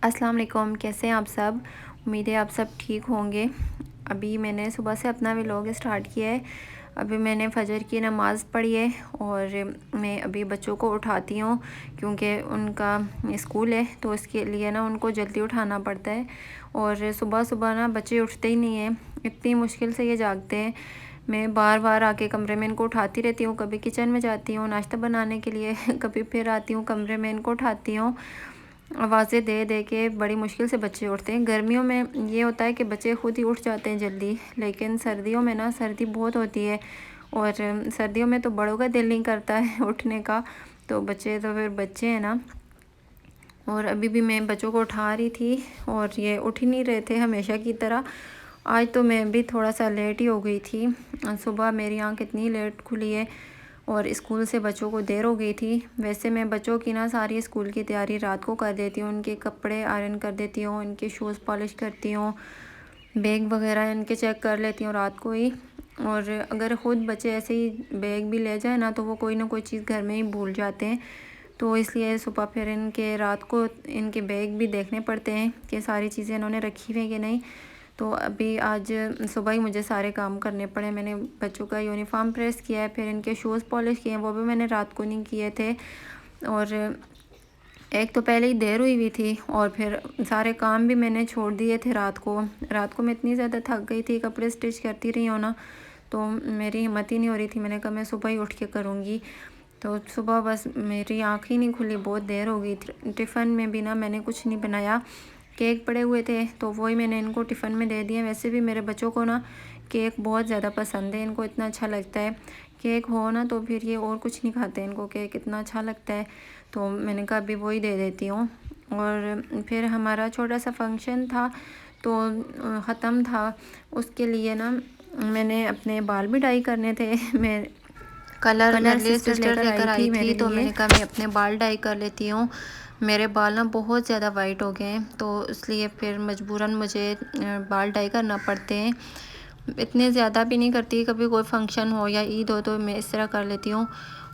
अस्सलाम वालेकुम, कैसे हैं आप सब। उम्मीद है आप सब ठीक होंगे। अभी मैंने सुबह से अपना व्लॉग स्टार्ट किया है। अभी मैंने फ़जर की नमाज़ पढ़ी है और मैं अभी बच्चों को उठाती हूँ क्योंकि उनका स्कूल है, तो इसके लिए ना उनको जल्दी उठाना पड़ता है। और सुबह सुबह ना बच्चे उठते ही नहीं हैं, इतनी मुश्किल से ये जागते हैं। मैं बार बार आके कमरे में इनको उठाती रहती हूँ, कभी किचन में जाती हूँ नाश्ता बनाने के लिए कभी फिर आती हूँ कमरे में इनको उठाती हूँ। आवाज़ें दे दे के बड़ी मुश्किल से बच्चे उठते हैं। गर्मियों में ये होता है कि बच्चे खुद ही उठ जाते हैं जल्दी, लेकिन सर्दियों में ना सर्दी बहुत होती है और सर्दियों में तो बड़ों का दिल नहीं करता है उठने का, तो बच्चे तो फिर बच्चे हैं ना। और अभी भी मैं बच्चों को उठा रही थी और ये उठ ही नहीं रहे थे हमेशा की तरह। आज तो मैं भी थोड़ा सा लेट ही हो गई थी। सुबह मेरी आँख इतनी लेट खुली है और स्कूल से बच्चों को देर हो गई थी। वैसे मैं बच्चों की ना सारी स्कूल की तैयारी रात को कर देती हूँ, उनके कपड़े आयरन कर देती हूँ, इनके शूज़ पॉलिश करती हूँ, बैग वगैरह इनके चेक कर लेती हूँ रात को ही। और अगर ख़ुद बच्चे ऐसे ही बैग भी ले जाए ना तो वो कोई ना कोई चीज़ घर में ही भूल जाते हैं, तो इसलिए सुबह फिर इनके रात को इनके बैग भी देखने पड़ते हैं कि सारी चीज़ें इन्होंने रखी हुई हैं कि नहीं। तो अभी आज सुबह ही मुझे सारे काम करने पड़े। मैंने बच्चों का यूनिफ़ॉर्म प्रेस किया है, फिर इनके शूज़ पॉलिश किए हैं, वो भी मैंने रात को नहीं किए थे। और एक तो पहले ही देर हुई थी और फिर सारे काम भी मैंने छोड़ दिए थे रात को। मैं इतनी ज़्यादा थक गई थी, कपड़े स्टिच करती रही हूँ ना, तो मेरी हिम्मत ही नहीं हो रही थी। मैंने कहा मैं सुबह ही उठ के करूँगी, तो सुबह बस मेरी आँख ही नहीं खुली, बहुत देर हो गई। टिफ़िन में भी ना मैंने कुछ नहीं बनाया, केक पड़े हुए थे तो वही मैंने इनको टिफ़िन में दे दिए। वैसे भी मेरे बच्चों को ना केक बहुत ज़्यादा पसंद है, इनको इतना अच्छा लगता है केक हो ना, तो फिर ये और कुछ नहीं खाते, इनको केक इतना अच्छा लगता है, तो मैंने कहा अभी वही दे देती हूँ। और फिर हमारा छोटा सा फंक्शन था तो ख़त्म था, उसके लिए ना मैंने अपने बाल भी डाई करने थे। मैं कलर मेरे लिए सिस्टर लेकर आई थी, तो मैंने कहा मैं अपने बाल डाई कर लेती हूँ। मेरे बाल ना बहुत ज़्यादा वाइट हो गए हैं, तो इसलिए फिर मजबूरन मुझे बाल डाई करना पड़ते हैं। इतने ज़्यादा भी नहीं करती, कभी कोई फंक्शन हो या ईद हो तो मैं इस तरह कर लेती हूँ।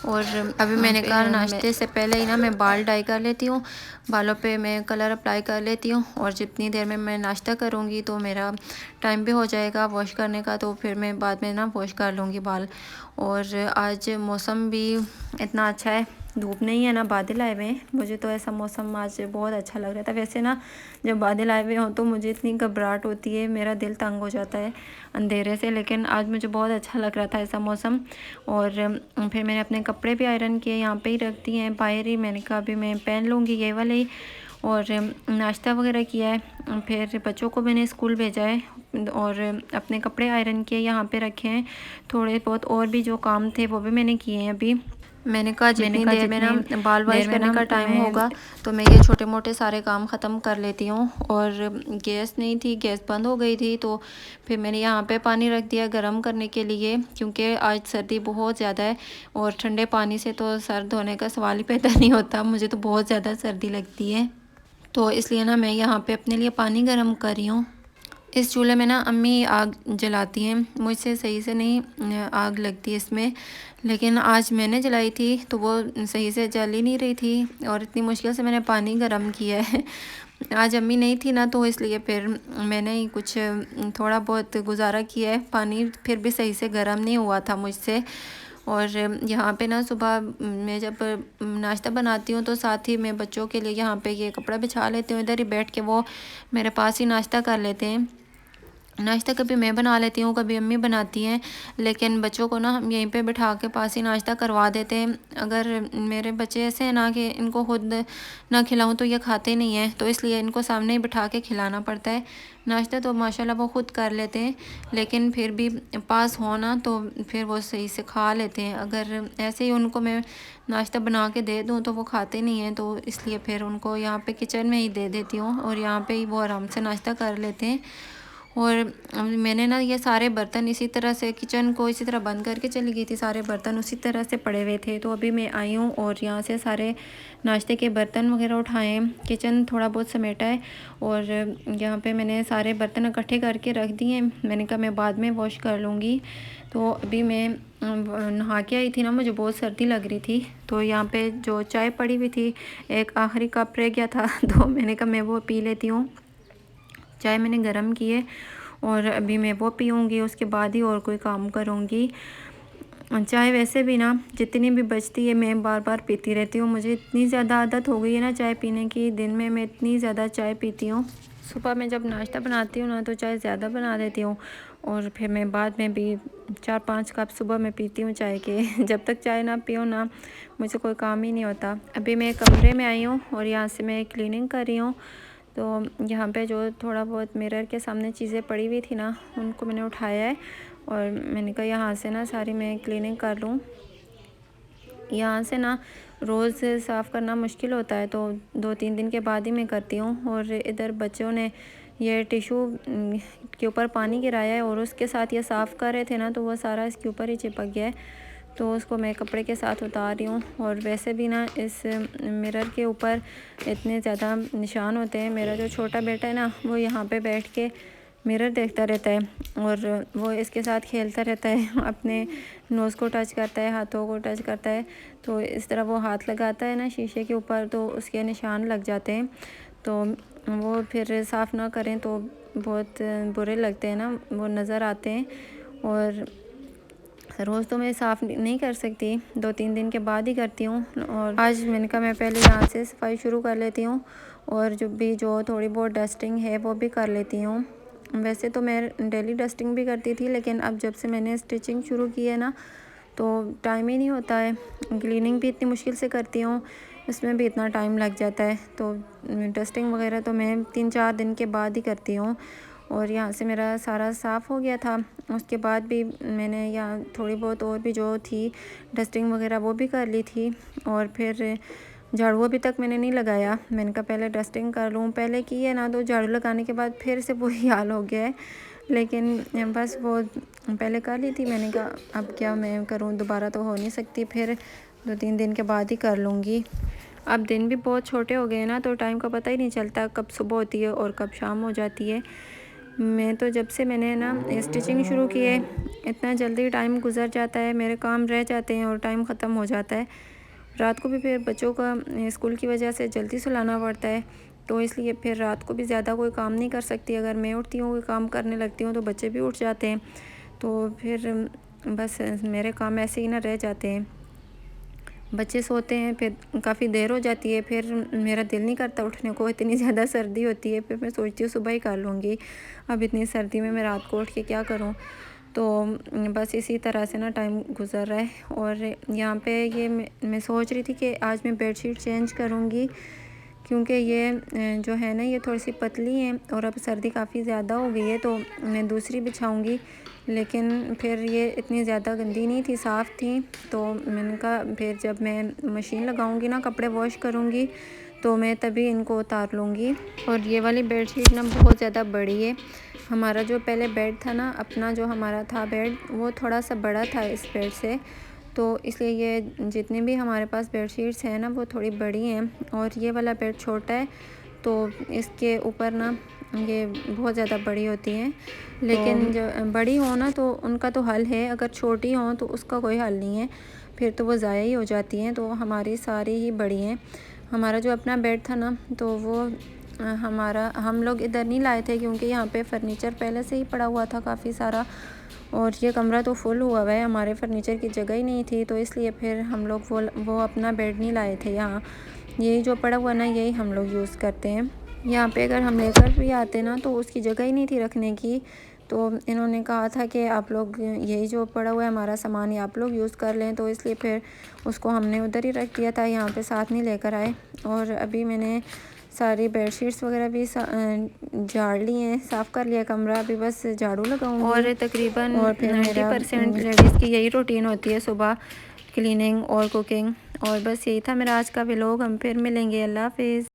और अभी मैंने कहा नाश्ते से पहले ही ना मैं बाल डाई कर लेती हूँ, बालों पे मैं कलर अप्लाई कर लेती हूँ, और जितनी देर में मैं नाश्ता करूँगी तो मेरा टाइम भी हो जाएगा वॉश करने का, तो फिर मैं बाद में ना वॉश कर लूँगी बाल। और आज मौसम भी इतना अच्छा है, धूप नहीं है ना बादल आए हुए हैं। मुझे तो ऐसा मौसम आज बहुत अच्छा लग रहा था। वैसे ना जब बादल आए हुए हों तो मुझे इतनी घबराहट होती है, मेरा दिल तंग हो जाता है अंधेरे से, लेकिन आज मुझे बहुत अच्छा लग रहा था ऐसा मौसम। और फिर मैंने अपने कपड़े भी आयरन किए, यहाँ पे ही रख दिए हैं बाहर ही। मैंने कहा अभी मैं पहन लूँगी ये वाले ही। और नाश्ता वगैरह किया है, फिर बच्चों को मैंने स्कूल भेजा है और अपने कपड़े आयरन किए यहाँ पे रखे हैं। थोड़े बहुत और भी जो काम थे वो भी मैंने किए हैं अभी। मैंने कहा जितनी देर में ना बाल वॉश करने का टाइम होगा तो मैं ये छोटे मोटे सारे काम ख़त्म कर लेती हूँ। और गैस नहीं थी, गैस बंद हो गई थी, तो फिर मैंने यहाँ पे पानी रख दिया गर्म करने के लिए, क्योंकि आज सर्दी बहुत ज़्यादा है और ठंडे पानी से तो सर धोने का सवाल ही पैदा नहीं होता। मुझे तो बहुत ज़्यादा सर्दी लगती है, तो इसलिए ना मैं यहाँ पे अपने लिए पानी गर्म कर रही हूँ। इस चूल्हे में ना अम्मी आग जलाती हैं, मुझसे सही से नहीं आग लगती इसमें, लेकिन आज मैंने जलाई थी तो वो सही से जल ही नहीं रही थी और इतनी मुश्किल से मैंने पानी गर्म किया है। आज अम्मी नहीं थी ना, तो इसलिए फिर मैंने ही कुछ थोड़ा बहुत गुजारा किया है। पानी फिर भी सही से गर्म नहीं हुआ था मुझसे। और यहाँ पे ना सुबह मैं जब नाश्ता बनाती हूँ तो साथ ही मैं बच्चों के लिए यहाँ पे ये कपड़ा बिछा लेती हूँ, इधर ही बैठ के वो मेरे पास ही नाश्ता कर लेते हैं। नाश्ता कभी मैं बना लेती हूँ, कभी अम्मी बनाती हैं, लेकिन बच्चों को ना हम यहीं पे बिठा के पास ही नाश्ता करवा देते हैं। अगर मेरे बच्चे ऐसे हैं ना कि इनको खुद ना खिलाऊं तो ये खाते नहीं हैं, तो इसलिए इनको सामने ही बिठा के खिलाना पड़ता है। नाश्ता तो माशाल्लाह वो खुद कर लेते हैं, लेकिन फिर भी पास हो ना तो फिर वो सही से खा लेते हैं। अगर ऐसे ही उनको मैं नाश्ता बना के दे दूँ तो वो खाते नहीं हैं, तो इसलिए फिर उनको यहाँ पे किचन में ही दे देती हूँ और यहाँ पे ही वो आराम से नाश्ता कर लेते हैं। और मैंने ना ये सारे बर्तन इसी तरह से किचन को इसी तरह बंद करके चली गई थी, सारे बर्तन उसी तरह से पड़े हुए थे। तो अभी मैं आई हूँ और यहाँ से सारे नाश्ते के बर्तन वगैरह उठाए हैं, किचन थोड़ा बहुत समेटा है और यहाँ पे मैंने सारे बर्तन इकट्ठे करके रख दिए हैं। मैंने कहा मैं बाद में वॉश कर लूँगी, तो अभी मैं नहा के आई थी ना, मुझे बहुत सर्दी लग रही थी। तो यहाँ पे जो चाय पड़ी हुई थी, एक आखिरी कप रह गया था तो मैंने कहा मैं वो पी लेती हूँ। चाय मैंने गरम की है और अभी मैं वो पीऊँगी, उसके बाद ही और कोई काम करूँगी। चाय वैसे भी ना जितनी भी बचती है मैं बार बार पीती रहती हूँ। मुझे इतनी ज़्यादा आदत हो गई है ना चाय पीने की, दिन में मैं इतनी ज़्यादा चाय पीती हूँ। सुबह मैं जब नाश्ता बनाती हूँ ना तो चाय ज़्यादा बना देती हूँ और फिर मैं बाद में भी 4-5 कप सुबह में पीती हूँ चाय के। जब तक चाय ना पीऊँ ना मुझे कोई काम ही नहीं होता। अभी मैं कमरे में आई हूँ और यहाँ से मैं क्लीनिंग कर रही हूँ। तो यहाँ पे जो थोड़ा बहुत मिरर के सामने चीज़ें पड़ी हुई थी ना, उनको मैंने उठाया है और मैंने कहा यहाँ से ना सारी मैं क्लीनिंग कर लूँ। यहाँ से ना रोज़ साफ़ करना मुश्किल होता है, तो 2-3 दिन के बाद ही मैं करती हूँ। और इधर बच्चों ने ये टिशू के ऊपर पानी गिराया है और उसके साथ ये साफ़ कर रहे थे ना, तो वो सारा इसके ऊपर ही चिपक गया है। तो उसको मैं कपड़े के साथ उतार रही हूँ। और वैसे भी ना इस मिरर के ऊपर इतने ज़्यादा निशान होते हैं। मेरा जो छोटा बेटा है ना, वो यहाँ पे बैठ के मिरर देखता रहता है और वो इसके साथ खेलता रहता है, अपने नोज़ को टच करता है, हाथों को टच करता है। तो इस तरह वो हाथ लगाता है ना शीशे के ऊपर, तो उसके निशान लग जाते हैं। तो वो फिर साफ़ ना करें तो बहुत बुरे लगते हैं ना, वो नज़र आते हैं। और रोज़ तो मैं साफ़ नहीं कर सकती, 2-3 दिन के बाद ही करती हूँ। और आज मैंने कहा मैं पहले यहाँ से सफाई शुरू कर लेती हूँ और जो थोड़ी बहुत डस्टिंग है वो भी कर लेती हूँ। वैसे तो मैं डेली डस्टिंग भी करती थी, लेकिन अब जब से मैंने स्टिचिंग शुरू की है ना, तो टाइम ही नहीं होता है। क्लीनिंग भी इतनी मुश्किल से करती हूँ, इसमें भी इतना टाइम लग जाता है। तो डस्टिंग वगैरह तो मैं 3-4 दिन के बाद ही करती हूँ। और यहाँ से मेरा सारा साफ़ हो गया था। उसके बाद भी मैंने यहाँ थोड़ी बहुत और भी जो थी डस्टिंग वगैरह वो भी कर ली थी। और फिर झाड़ू अभी तक मैंने नहीं लगाया, मैंने कहा पहले डस्टिंग कर लूँ। पहले की है ना, तो झाड़ू लगाने के बाद फिर से वही हाल हो गया है। लेकिन बस वो पहले कर ली थी, मैंने कहा अब क्या मैं करूँ, दोबारा तो हो नहीं सकती, फिर 2-3 दिन के बाद ही कर लूँगी। अब दिन भी बहुत छोटे हो गए हैं ना, तो टाइम का पता ही नहीं चलता कब सुबह होती है और कब शाम हो जाती है। मैं तो जब से मैंने ना स्टिचिंग शुरू की है, इतना जल्दी टाइम गुजर जाता है, मेरे काम रह जाते हैं और टाइम ख़त्म हो जाता है। रात को भी फिर बच्चों का स्कूल की वजह से जल्दी सुलाना पड़ता है, तो इसलिए फिर रात को भी ज़्यादा कोई काम नहीं कर सकती। अगर मैं उठती हूँ कोई काम करने लगती हूँ तो बच्चे भी उठ जाते हैं, तो फिर बस मेरे काम ऐसे ही ना रह जाते हैं। बच्चे सोते हैं, फिर काफ़ी देर हो जाती है, फिर मेरा दिल नहीं करता उठने को, इतनी ज़्यादा सर्दी होती है। फिर मैं सोचती हूँ सुबह ही कर लूँगी, अब इतनी सर्दी में मैं रात को उठ के क्या करूँ। तो बस इसी तरह से ना टाइम गुज़र रहा है। और यहाँ पे ये मैं सोच रही थी कि आज मैं बेडशीट चेंज करूँगी, क्योंकि ये जो है ना ये थोड़ी सी पतली है और अब सर्दी काफ़ी ज़्यादा हो गई है, तो मैं दूसरी बिछाऊँगी। लेकिन फिर ये इतनी ज़्यादा गंदी नहीं थी, साफ़ थी। तो मैंने कहा फिर जब मैं मशीन लगाऊँगी ना, कपड़े वॉश करूँगी, तो मैं तभी इनको उतार लूँगी। और ये वाली बेडशीट ना बहुत ज़्यादा बड़ी है। हमारा जो पहले बेड था ना, अपना जो हमारा था बेड, वो थोड़ा सा बड़ा था इस बेड से, तो इसलिए ये जितनी भी हमारे पास बेडशीट्स हैं ना वो थोड़ी बड़ी हैं। और ये वाला बेड छोटा है, तो इसके ऊपर ना ये बहुत ज़्यादा बड़ी होती हैं। लेकिन जो बड़ी हो ना तो उनका तो हल है, अगर छोटी हो तो उसका कोई हल नहीं है, फिर तो वो ज़ाया ही हो जाती हैं। तो हमारी सारी ही बड़ी हैं। हमारा जो अपना बेड था ना, तो वो हम लोग इधर नहीं लाए थे, क्योंकि यहाँ पे फर्नीचर पहले से ही पड़ा हुआ था काफ़ी सारा, और ये कमरा तो फुल हुआ है, हमारे फर्नीचर की जगह ही नहीं थी। तो इसलिए फिर हम लोग वो अपना बेड नहीं लाए थे यहाँ। यही जो पड़ा हुआ ना, यही हम लोग यूज़ करते हैं। यहाँ पे अगर हम लेकर भी आते ना, तो उसकी जगह ही नहीं थी रखने की। तो इन्होंने कहा था कि आप लोग यही जो पड़ा हुआ है हमारा सामान, ये आप लोग यूज़ कर लें, तो इसलिए फिर उसको हमने उधर ही रख दिया था, यहाँ पे साथ नहीं लेकर आए। और अभी मैंने सारी बेडशीट्स वगैरह भी झाड़ ली हैं, साफ़ कर लिया कमरा, अभी बस झाड़ू लगाऊंगी। और तकरीबन 90% लेडीज़ की यही रूटीन होती है, सुबह क्लीनिंग और कुकिंग। और बस यही था मेरा आज का व्लॉग। हम फिर मिलेंगे। अल्लाह हाफिज़।